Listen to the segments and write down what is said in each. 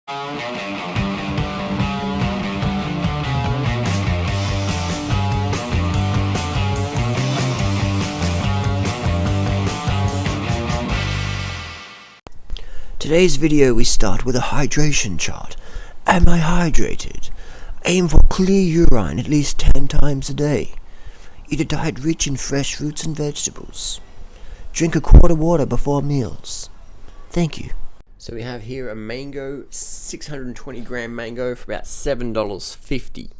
Today's video we start with a hydration chart. Am I hydrated? Aim for clear urine at least 10 times a day. Eat a diet rich in fresh fruits and vegetables. Drink a quart of water before meals. Thank you. So we have here a mango, 620 gram mango for about $7.50.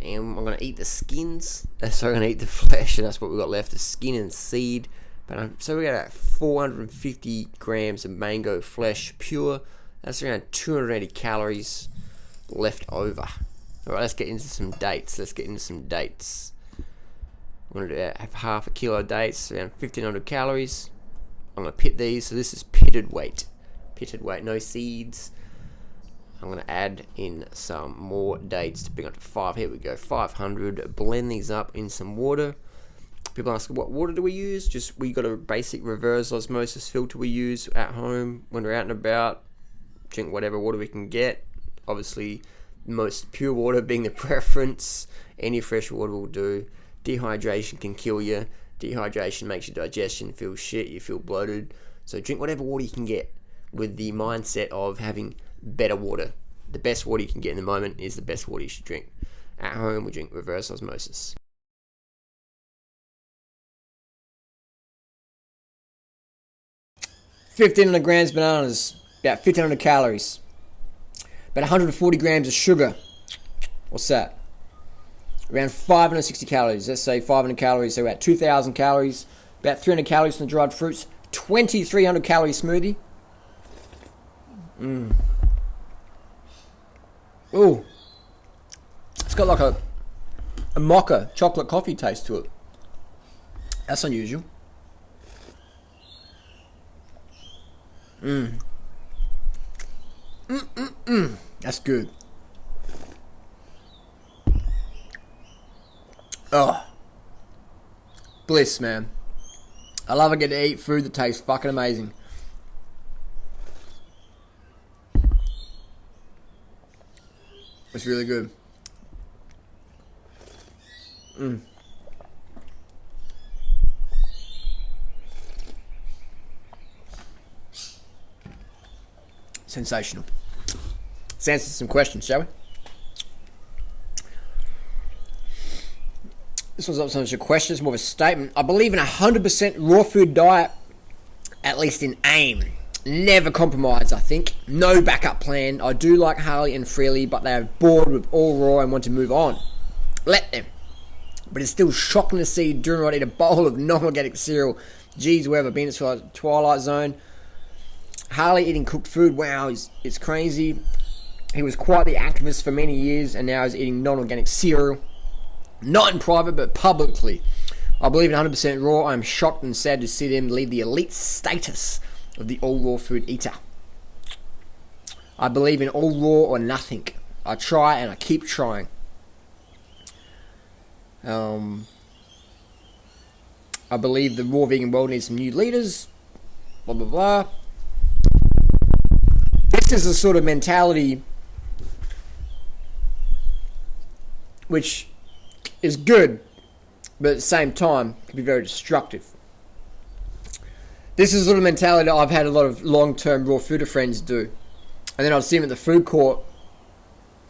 And I'm going to eat the skins. So I'm going to eat the flesh, and that's what we've got left, the skin and seed. But so we got 450 grams of mango flesh, pure. That's around 280 calories left over. Alright, let's get into some dates. I'm going to have half a kilo of dates, around 1500 calories. I'm going to pit these, so this is pitted weight. No seeds. I'm going to add in some more dates to bring up to 5. Here we go, 500. Blend these up in some water. People ask, what water do we use? We got a basic reverse osmosis filter we use at home when we're out and about. Drink whatever water we can get. Obviously, most pure water being the preference. Any fresh water will do. Dehydration can kill you. Dehydration makes your digestion feel shit. You feel bloated. So drink whatever water you can get with the mindset of having better water. The best water you can get in the moment is the best water you should drink. At home, we drink reverse osmosis. $1,500 grams bananas, about 1,500 calories, about 140 grams of sugar. What's that? Around 560 calories. Let's say 500 calories, so about 2,000 calories. About 300 calories from the dried fruits. 2,300 calorie smoothie. Ooh, it's got like a mocha chocolate coffee taste to it. That's unusual. That's good. Oh, bliss, man. I love I get to eat food that tastes fucking amazing. It's really good. Sensational. Let's answer some questions, shall we? This one's not so much a question, it's more of a statement. I believe in a 100% raw food diet, at least in aim. Never compromise, I think. No backup plan. I do like Harley and Freely, but they are bored with all raw and want to move on. Let them. But it's still shocking to see Durant eat a bowl of non-organic cereal. Geez, where have I been? It's like Twilight Zone. Harley eating cooked food, wow, it's crazy. He was quite the activist for many years, and now he's eating non-organic cereal. Not in private, but publicly. I believe in 100% raw. I'm shocked and sad to see them leave the elite status of the all-raw food eater. I believe in all raw or nothing. I try and I keep trying. I believe the raw vegan world needs some new leaders. Blah, blah, blah. This is a sort of mentality which is good, but at the same time can be very destructive. This is the sort of mentality that I've had a lot of long-term raw fooder friends do. And then I'd see them at the food court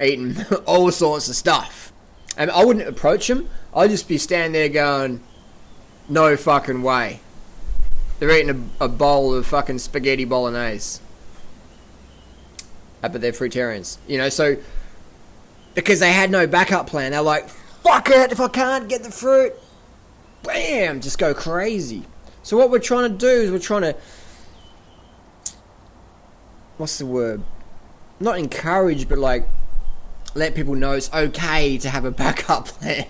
eating all sorts of stuff. And I wouldn't approach them. I'd just be standing there going, no fucking way. They're eating a bowl of fucking spaghetti bolognese. But they're fruitarians. You know, so because they had no backup plan, they're like, fuck it, if I can't get the fruit, bam, just go crazy. So what we're trying to do is we're trying to, what's the word? Not encourage, but like let people know it's okay to have a backup plan.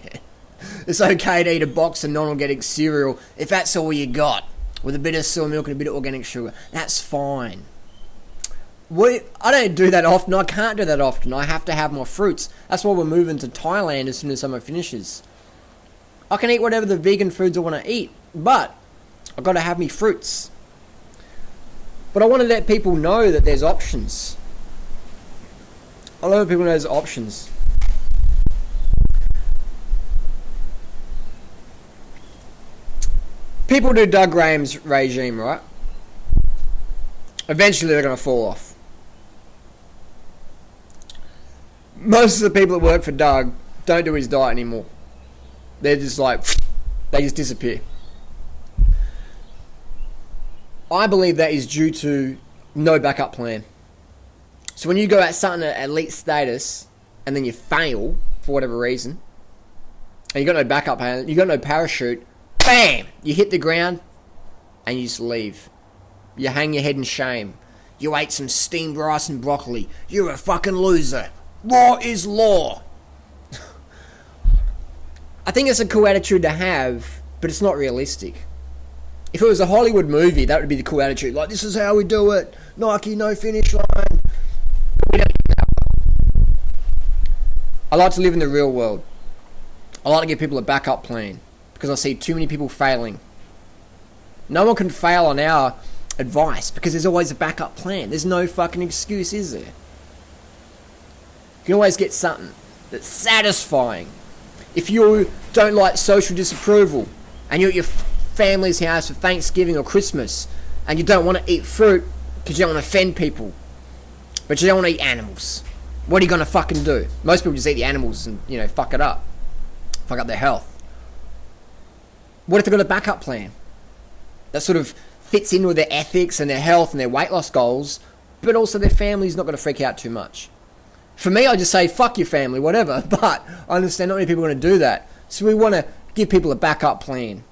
It's okay to eat a box of non-organic cereal if that's all you got, with a bit of soy milk and a bit of organic sugar. That's fine. I don't do that often. I can't do that often. I have to have my fruits. That's why we're moving to Thailand as soon as summer finishes. I can eat whatever the vegan foods I want to eat, but I've got to have me fruits. But I want to let people know that there's options. A lot of people know there's options. People do Doug Graham's regime, right? Eventually they're going to fall off. Most of the people that work for Doug don't do his diet anymore. They're just like, they just disappear. I believe that is due to no backup plan. So when you go at something at elite status and then you fail for whatever reason, and you got no backup plan, you got no parachute, bam! You hit the ground and you just leave. You hang your head in shame. You ate some steamed rice and broccoli. You're a fucking loser. Law is law. I think it's a cool attitude to have, but it's not realistic. If it was a Hollywood movie, that would be the cool attitude. Like, this is how we do it. Nike, no finish line. We don't do that. I like to live in the real world. I like to give people a backup plan because I see too many people failing. No one can fail on our advice because there's always a backup plan. There's no fucking excuse, is there? You can always get something that's satisfying. If you don't like social disapproval and you're at your family's house for Thanksgiving or Christmas and you don't want to eat fruit because you don't want to offend people, but you don't want to eat animals, what are you going to fucking do? Most people just eat the animals and, fuck it up. Fuck up their health. What if they've got a backup plan that sort of fits in with their ethics and their health and their weight loss goals, but also their family's not going to freak out too much? For me, I just say, fuck your family, whatever. But I understand not many people are going to do that. So we want to give people a backup plan.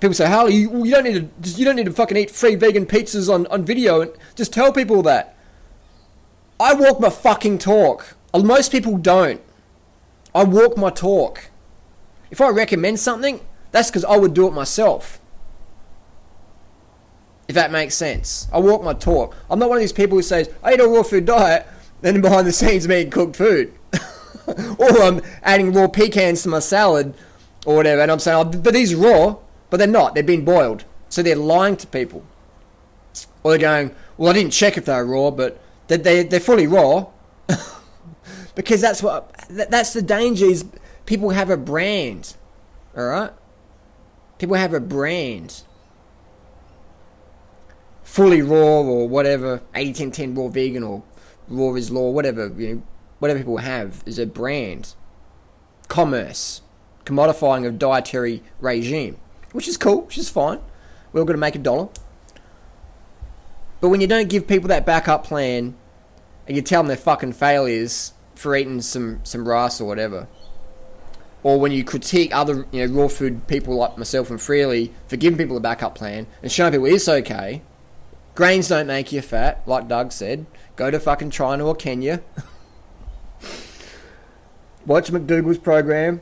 People say, Harley, you don't need to fucking eat free vegan pizzas on video and just tell people that. I walk my fucking talk. Most people don't. I walk my talk. If I recommend something, that's because I would do it myself. If that makes sense. I walk my talk. I'm not one of these people who says, I eat a raw food diet, then behind the scenes I'm eating cooked food. Or I'm adding raw pecans to my salad or whatever, and I'm saying, oh, but these are raw, but they're not. They've been boiled. So they're lying to people. Or they're going, well, I didn't check if they were raw, but they're fully raw. Because that's the danger is people have a brand. Alright? People have a brand. Fully raw or whatever, 80-10-10 raw vegan or raw is law, whatever, whatever people have is a brand. Commerce. Commodifying of dietary regime. Which is cool, which is fine. We're all going to make $1. But when you don't give people that backup plan and you tell them they're fucking failures for eating some rice or whatever, or when you critique other raw food people like myself and Freely for giving people a backup plan and showing people it's okay, grains don't make you fat, like Doug said. Go to fucking China or Kenya. Watch McDougall's program.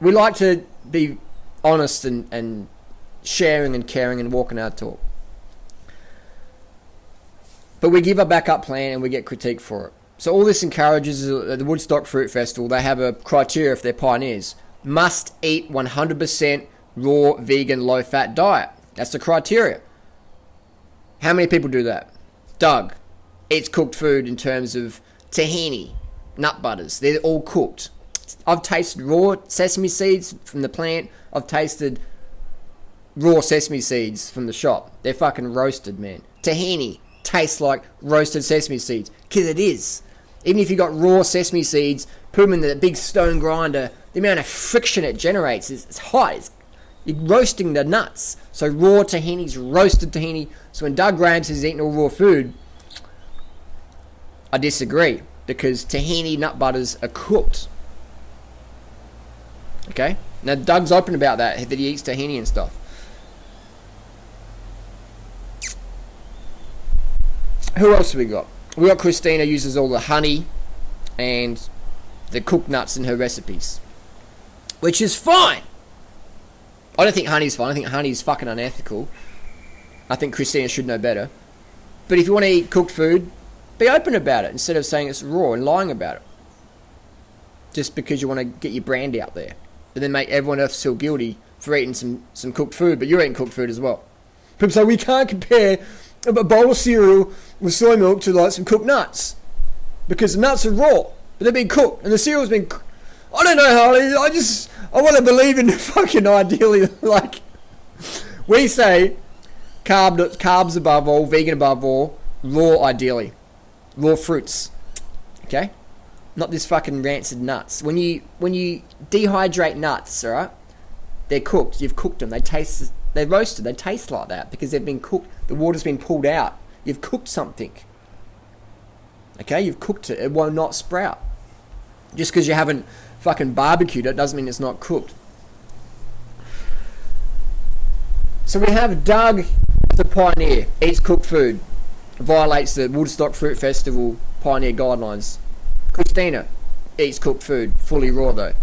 We like to be honest and sharing and caring and walking our talk. But we give a backup plan and we get critique for it. So all this encourages the Woodstock Fruit Festival. They have a criteria if they're pioneers. Must eat 100% raw, vegan, low-fat diet. That's the criteria. How many people do that? Doug eats cooked food in terms of tahini, nut butters. They're all cooked. I've tasted raw sesame seeds from the plant. I've tasted raw sesame seeds from the shop. They're fucking roasted, man. Tahini tastes like roasted sesame seeds. Because it is. Even if you got raw sesame seeds, put them in the big stone grinder, the amount of friction it generates is hot. You're roasting the nuts. So raw tahini's roasted tahini. So when Doug Graham says he's eating all raw food, I disagree. Because tahini nut butters are cooked. Okay? Now Doug's open about that he eats tahini and stuff. Who else have we got? We got Christina uses all the honey and the cooked nuts in her recipes. Which is fine. I don't think honey's fine. I think honey's fucking unethical. I think Christina should know better. But if you want to eat cooked food, be open about it instead of saying it's raw and lying about it. Just because you want to get your brand out there. And then make everyone else feel guilty for eating some cooked food, but you're eating cooked food as well. People say we can't compare a bowl of cereal with soy milk to like some cooked nuts. because the nuts are raw, but they've been cooked, and the cereal's been I don't know, Harley, I want to believe in fucking ideally, like, we say carbs above all, vegan above all, raw ideally, raw fruits, okay? Not this fucking rancid nuts. When you dehydrate nuts, alright, they're cooked, you've cooked them, they're roasted, they taste like that because they've been cooked, the water's been pulled out, you've cooked something, okay, you've cooked it, it will not sprout. Just because you haven't fucking barbecued it doesn't mean it's not cooked. So we have Doug, the pioneer, eats cooked food, violates the Woodstock Fruit Festival pioneer guidelines. Christina eats cooked food, fully raw though.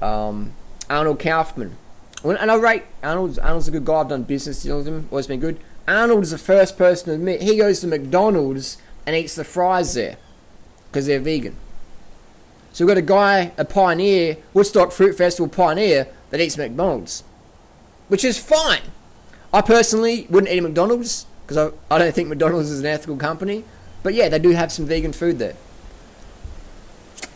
Arnold Kaufman, and I rate Arnold's a good guy. I've done business deals with him, always been good. Arnold is the first person to admit he goes to McDonald's and eats the fries there because they're vegan. So we've got a guy, a pioneer, Woodstock Fruit Festival pioneer, that eats McDonald's, which is fine. I personally wouldn't eat at McDonald's because I don't think McDonald's is an ethical company. But yeah, they do have some vegan food there.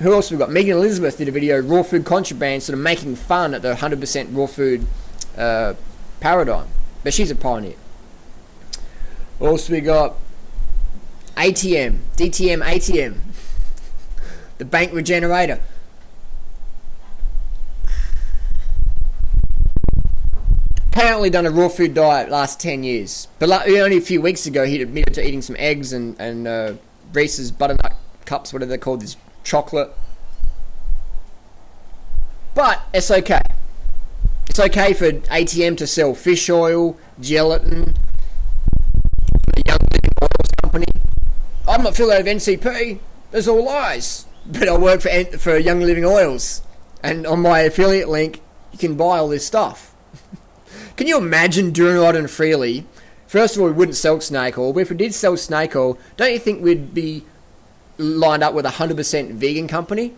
Who else have we got? Megan Elizabeth did a video, Raw Food Contraband, sort of making fun at the 100% raw food paradigm. But she's a pioneer. Also we got DTM ATM. The bank regenerator. Apparently done a raw food diet last 10 years. But only a few weeks ago he admitted to eating some eggs and Reese's butternut cups, whatever they're called, this chocolate. But it's okay. It's okay for ATM to sell fish oil, gelatin, the Young Living Oils Company. I'm not affiliated with NCP. There's all lies. But I work for Young Living Oils, and on my affiliate link, you can buy all this stuff. Can you imagine doing it and freely? First of all, we wouldn't sell snake oil, but if we did sell snake oil, don't you think we'd be lined up with a 100% vegan company?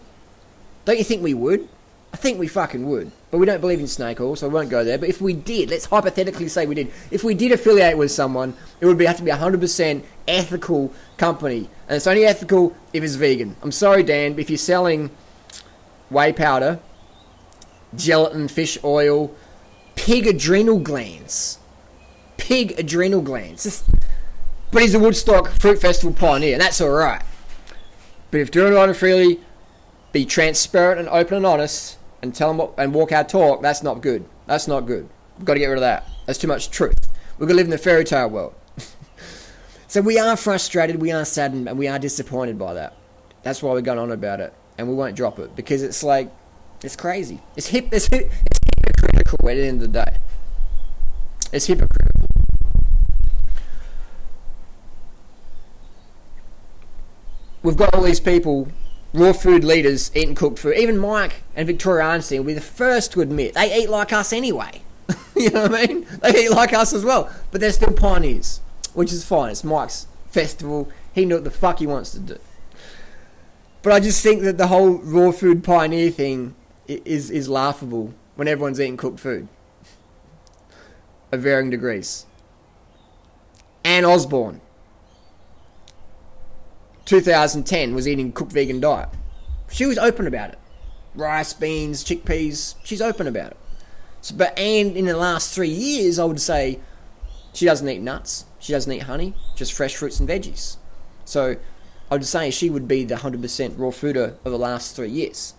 Don't you think we would? I think we fucking would. But we don't believe in snake oil, so we won't go there. But if we did, let's hypothetically say we did. If we did affiliate with someone, it would have to be a 100% ethical company. And it's only ethical if it's vegan. I'm sorry, Dan, but if you're selling whey powder, gelatin, fish oil, pig adrenal glands. But he's a Woodstock Fruit Festival pioneer, and that's alright. But if doing it on and freely, be transparent and open and honest, and tell them what, and walk our talk, that's not good. That's not good. We've got to get rid of that. That's too much truth. We're going to live in the fairy tale world. So we are frustrated, we are saddened, and we are disappointed by that. That's why we're going on about it, and we won't drop it, because it's like, it's crazy. It's hypocritical at the end of the day. It's hypocritical. We've got all these people, raw food leaders, eating cooked food. Even Mike and Victoria Arnstein will be the first to admit they eat like us anyway. You know what I mean? They eat like us as well. But they're still pioneers, which is fine. It's Mike's festival. He knew what the fuck he wants to do. But I just think that the whole raw food pioneer thing is laughable when everyone's eating cooked food. Of varying degrees. Anne Osborne, 2010, was eating cooked vegan diet. She was open about it. Rice, beans, chickpeas. She's open about it. So, but Anne, in the last 3 years, I would say she doesn't eat nuts. She doesn't eat honey. Just fresh fruits and veggies. So I would say she would be the 100% raw fooder of the last 3 years.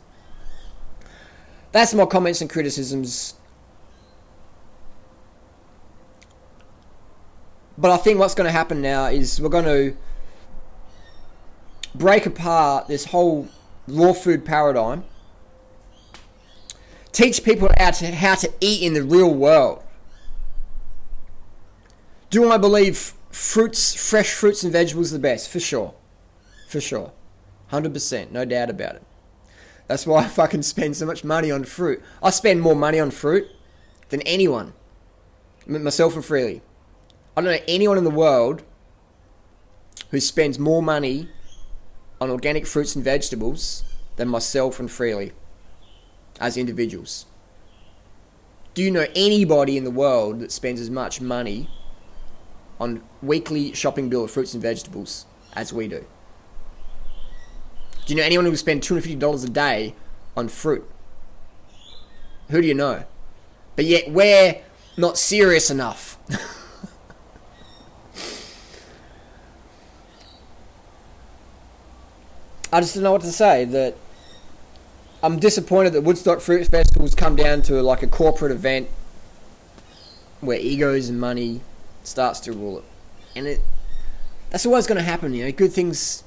That's my comments and criticisms. But I think what's going to happen now is we're going to break apart this whole raw food paradigm, teach people how to eat in the real world. Do I believe fresh fruits and vegetables are the best? For sure. 100%, no doubt about it. That's why I fucking spend so much money on fruit. I spend more money on fruit than anyone, myself and Freely. I don't know anyone in the world who spends more money on organic fruits and vegetables than myself and Freely as individuals. Do you know anybody in the world that spends as much money on weekly shopping bill of fruits and vegetables as we do? Do you know anyone who would spend $250 a day on fruit? Who do you know? But yet we're not serious enough. I just don't know what to say. That I'm disappointed that Woodstock Fruit Festival's come down to like a corporate event where egos and money starts to rule it. And that's always going to happen, you know. Good things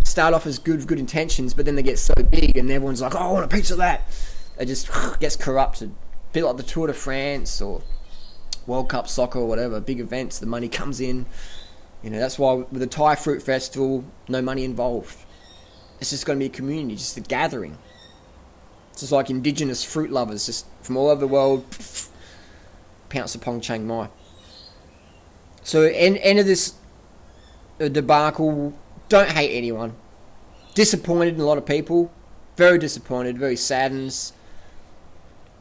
start off as good intentions, but then they get so big and everyone's like, oh, I want a piece of that. It just gets corrupted. A bit like the Tour de France or World Cup soccer or whatever, big events, the money comes in. You know, that's why with the Thai Fruit Festival, no money involved. It's just going to be a community, just a gathering. It's just like indigenous fruit lovers, just from all over the world, pounce upon Chiang Mai. So, end of this debacle. Don't hate anyone. Disappointed in a lot of people. Very disappointed, very saddened.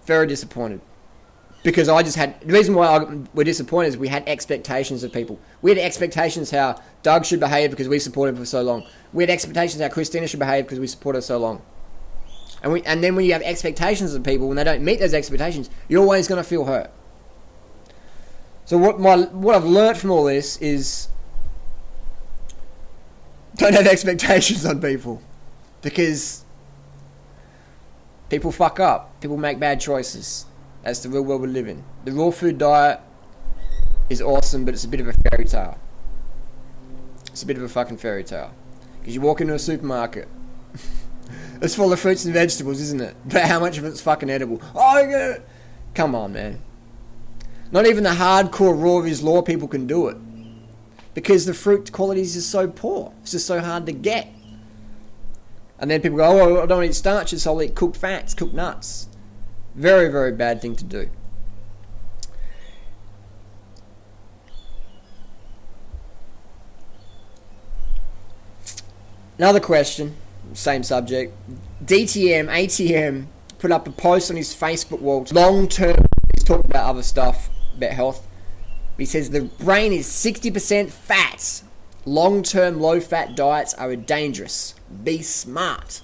Very disappointed. Because the reason why we're disappointed is we had expectations of people. We had expectations how Doug should behave because we supported him for so long. We had expectations how Christina should behave because we supported her so long. And then when you have expectations of people, when they don't meet those expectations, you're always going to feel hurt. So what I've learnt from all this is don't have expectations on people. Because people fuck up. People make bad choices. That's the real world we live in. The raw food diet is awesome, but it's a bit of a fairy tale. It's a bit of a fucking fairy tale. Because you walk into a supermarket, it's full of fruits and vegetables, isn't it? But how much of it's fucking edible? Oh, come on, man. Not even the hardcore raw is law people can do it. Because the fruit quality is just so poor. It's just so hard to get. And then people go, oh, I don't eat starches, so I'll eat cooked fats, cooked nuts. Very, very bad thing to do. Another question, same subject. ATM put up a post on his Facebook wall. Long term, he's talking about other stuff, about health. He says the brain is 60% fat. Long-term low-fat diets are dangerous. Be smart.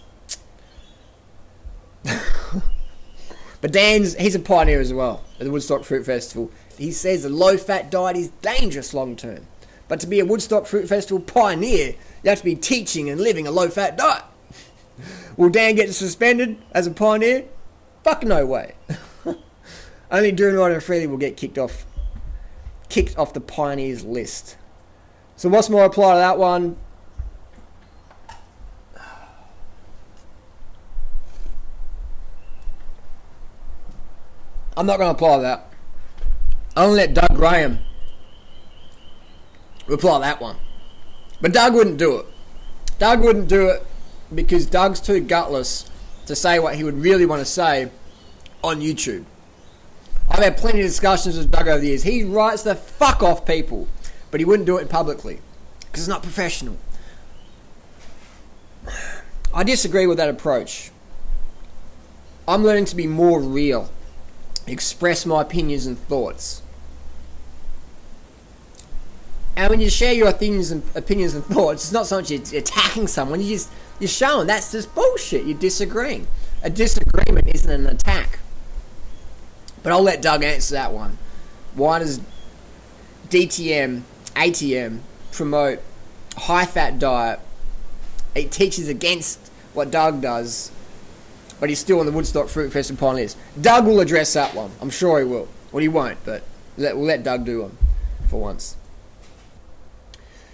But he's a pioneer as well at the Woodstock Fruit Festival. He says the low-fat diet is dangerous long-term. But to be a Woodstock Fruit Festival pioneer, you have to be teaching and living a low-fat diet. Will Dan get suspended as a pioneer? Fuck no way. Only Doing Right and Freely will get kicked off the pioneers list. So what's my reply to that one? I'm not going to apply that. I'm going to let Doug Graham reply that one. But Doug wouldn't do it. Doug wouldn't do it because Doug's too gutless to say what he would really want to say on YouTube. I've had plenty of discussions with Doug over the years. He writes the fuck off people, but he wouldn't do it publicly because it's not professional. I disagree with that approach. I'm learning to be more real, express my opinions and thoughts. And when you share your opinions and thoughts, it's not so much you're attacking someone, you're showing that's just bullshit. You're disagreeing. A disagreement isn't an attack. But I'll let Doug answer that one. Why does ATM promote a high-fat diet? It teaches against what Doug does, but he's still on the Woodstock Fruit Festival pioneers. Doug will address that one. I'm sure he will. Well, he won't, but we'll let Doug do one for once.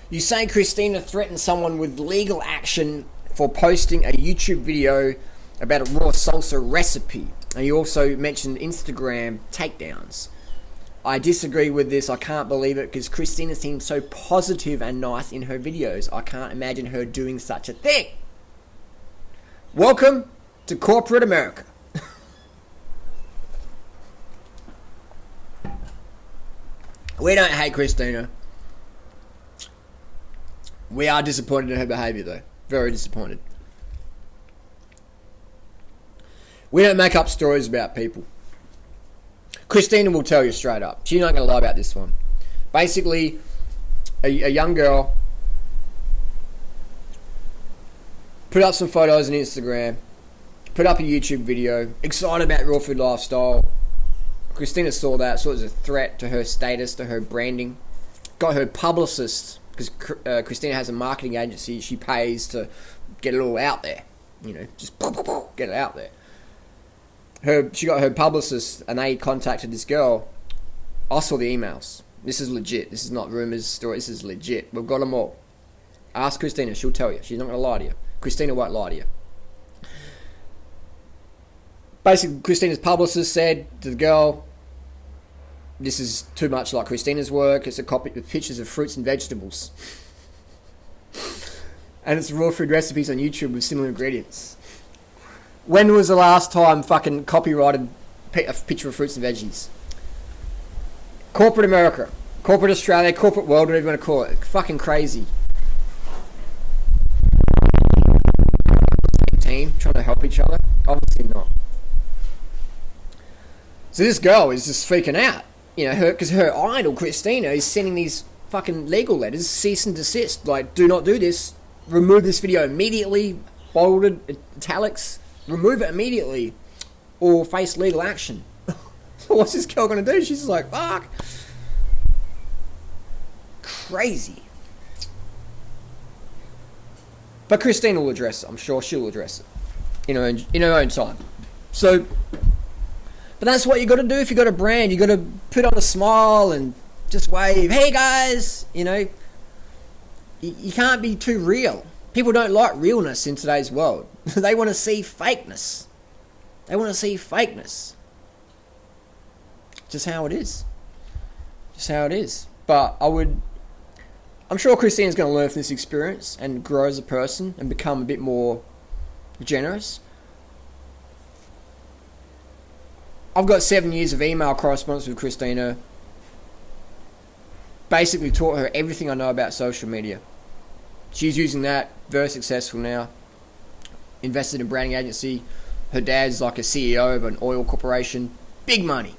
You say Christina threatened someone with legal action for posting a YouTube video about a raw salsa recipe. And you also mentioned Instagram takedowns. I disagree with this. I can't believe it because Christina seems so positive and nice in her videos. I can't imagine her doing such a thing. Welcome to corporate America. We don't hate Christina. We are disappointed in her behaviour though. Very disappointed. We don't make up stories about people. Christina will tell you straight up. She's not going to lie about this one. Basically, a young girl Put up some photos on Instagram. Put up a YouTube video. Excited about raw food lifestyle. Christina saw that, saw it as a threat to her status, to her branding. Got her publicist, because Christina has a marketing agency she pays to get it all out there. You know, just get it out there. She got her publicist, and they contacted this girl. I saw the emails. This is legit. This is not rumours, story. This is legit. We've got them all. Ask Christina. She'll tell you. She's not going to lie to you. Christina won't lie to you. Basically, Christina's publicist said to the girl, this is too much like Christina's work. It's a copy with pictures of fruits and vegetables. And it's raw food recipes on YouTube with similar ingredients. When was the last time fucking copyrighted a picture of fruits and veggies? Corporate America, corporate Australia, corporate world, whatever you want to call it. Fucking crazy. Team trying to help each other? Obviously not. So this girl is just freaking out. You know, because her idol, Christina, is sending these fucking legal letters, cease and desist. Like, do not do this. Remove this video immediately. Bolded, italics. Remove it immediately. Or face legal action. So what's this girl going to do? She's just like, fuck. Crazy. But Christina will address it. I'm sure she'll address it. In her own time. So... But that's what you got to do if you got a brand. You got to put on a smile and just wave. Hey guys, you know, you can't be too real. People don't like realness in today's world. They want to see fakeness. They want to see fakeness. Just how it is. Just how it is. But I'm sure Christina's going to learn from this experience and grow as a person and become a bit more generous. I've got 7 years of email correspondence with Christina. Basically taught her everything I know about social media. She's using that, very successful now. Invested in a branding agency. Her dad's like a CEO of an oil corporation. Big money.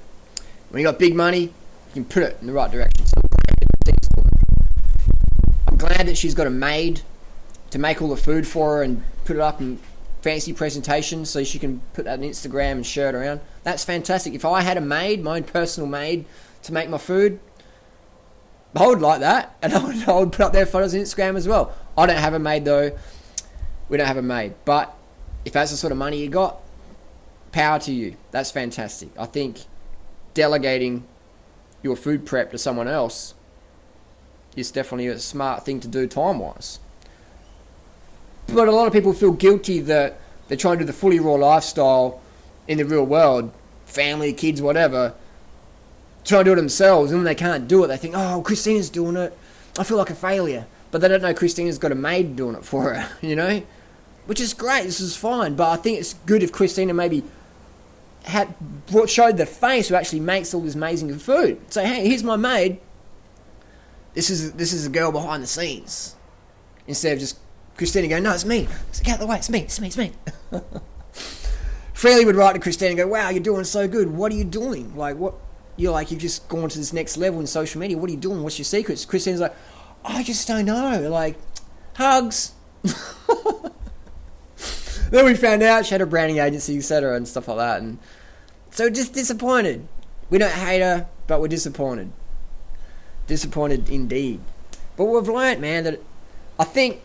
When you got big money, you can put it in the right direction. So I'm glad that she's got a maid to make all the food for her and put it up in fancy presentations so she can put that on Instagram and share it around. That's fantastic. If I had a maid, my own personal maid, to make my food, I would like that. And I would put up their photos on Instagram as well. I don't have a maid though. We don't have a maid. But if that's the sort of money you got, power to you. That's fantastic. I think delegating your food prep to someone else is definitely a smart thing to do time-wise. But a lot of people feel guilty that they're trying to do the fully raw lifestyle in the real world, family, kids, whatever, trying to do it themselves, and when they can't do it, they think, oh, Christina's doing it, I feel like a failure. But they don't know Christina's got a maid doing it for her, you know? Which is great, this is fine, but I think it's good if Christina maybe showed the face who actually makes all this amazing food. Say, hey, here's my maid. This is a girl behind the scenes. Instead of just Christina going, no, it's me. Get out of the way, it's me. Freely would write to Christina and go, wow, you're doing so good. What are you doing? Like, what? You've just gone to this next level in social media. What are you doing? What's your secrets? Christina's like, I just don't know. Like, hugs. Then we found out she had a branding agency, etc. and stuff like that. And so just disappointed. We don't hate her, but we're disappointed. Disappointed indeed. But we've learnt, man, that I think,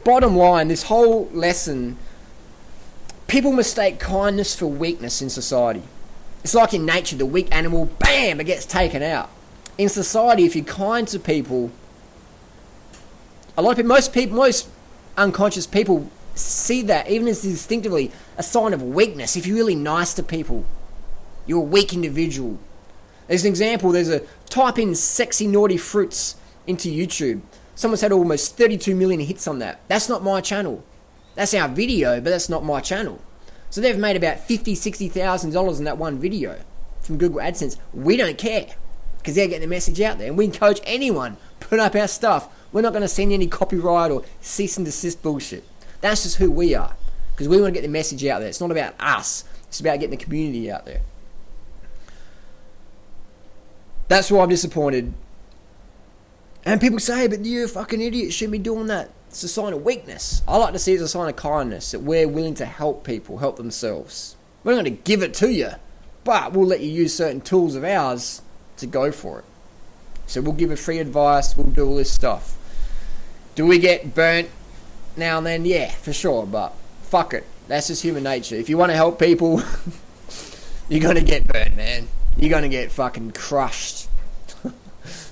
bottom line, this whole lesson, people mistake kindness for weakness in society. It's like in nature, the weak animal, bam, it gets taken out. In society, if you're kind to people, a lot of people, most unconscious people see that, even as instinctively, a sign of weakness. If you're really nice to people, you're a weak individual. There's an example, type in sexy naughty fruits into YouTube. Someone's had almost 32 million hits on that. That's not my channel. That's our video, but that's not my channel. So they've made about $50,000, $60,000 in that one video from Google AdSense. We don't care, because they're getting the message out there. And we encourage anyone, put up our stuff. We're not going to send any copyright or cease and desist bullshit. That's just who we are, because we want to get the message out there. It's not about us. It's about getting the community out there. That's why I'm disappointed. And people say, but you're a fucking idiot, you shouldn't be doing that. It's a sign of weakness. I like to see it as a sign of kindness, that we're willing to help people help themselves. We're not going to give it to you, but we'll let you use certain tools of ours to go for it. So we'll give you free advice, we'll do all this stuff. Do we get burnt now and then? Yeah, for sure, but fuck it. That's just human nature. If you want to help people, you're going to get burnt, man. You're going to get fucking crushed.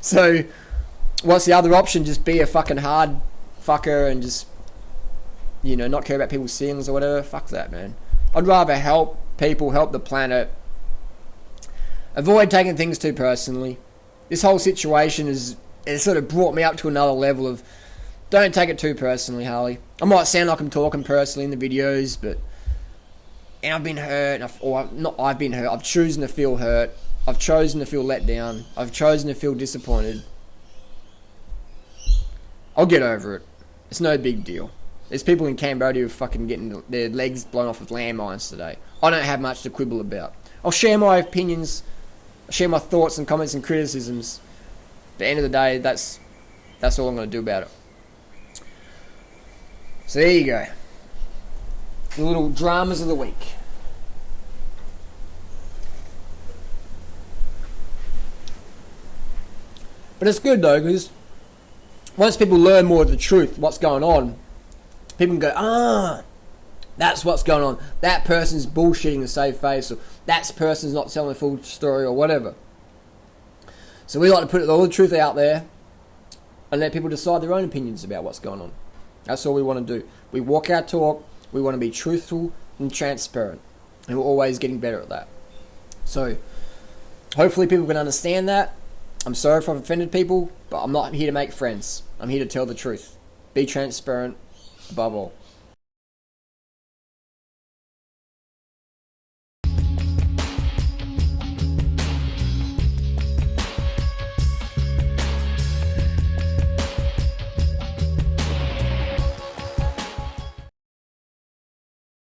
So, what's the other option? Just be a fucking hard fucker and just, not care about people's feelings or whatever? Fuck that, man. I'd rather help people, help the planet. Avoid taking things too personally. This whole situation it sort of brought me up to another level of, don't take it too personally, Harley. I might sound like I'm talking personally in the videos, but I've been hurt, I've been hurt. I've chosen to feel hurt. I've chosen to feel let down. I've chosen to feel disappointed. I'll get over it. It's no big deal. There's people in Cambodia who are fucking getting their legs blown off with landmines today. I don't have much to quibble about. I'll share my opinions, share my thoughts and comments and criticisms. At the end of the day, that's all I'm going to do about it. So there you go. The little dramas of the week. But it's good though, because once people learn more of the truth, what's going on, people can go, that's what's going on. That person's bullshitting to save face, or that person's not telling the full story, or whatever. So we like to put all the truth out there and let people decide their own opinions about what's going on. That's all we want to do. We walk our talk. We want to be truthful and transparent. And we're always getting better at that. So, hopefully people can understand that. I'm sorry if I've offended people, but I'm not here to make friends. I'm here to tell the truth. Be transparent above all.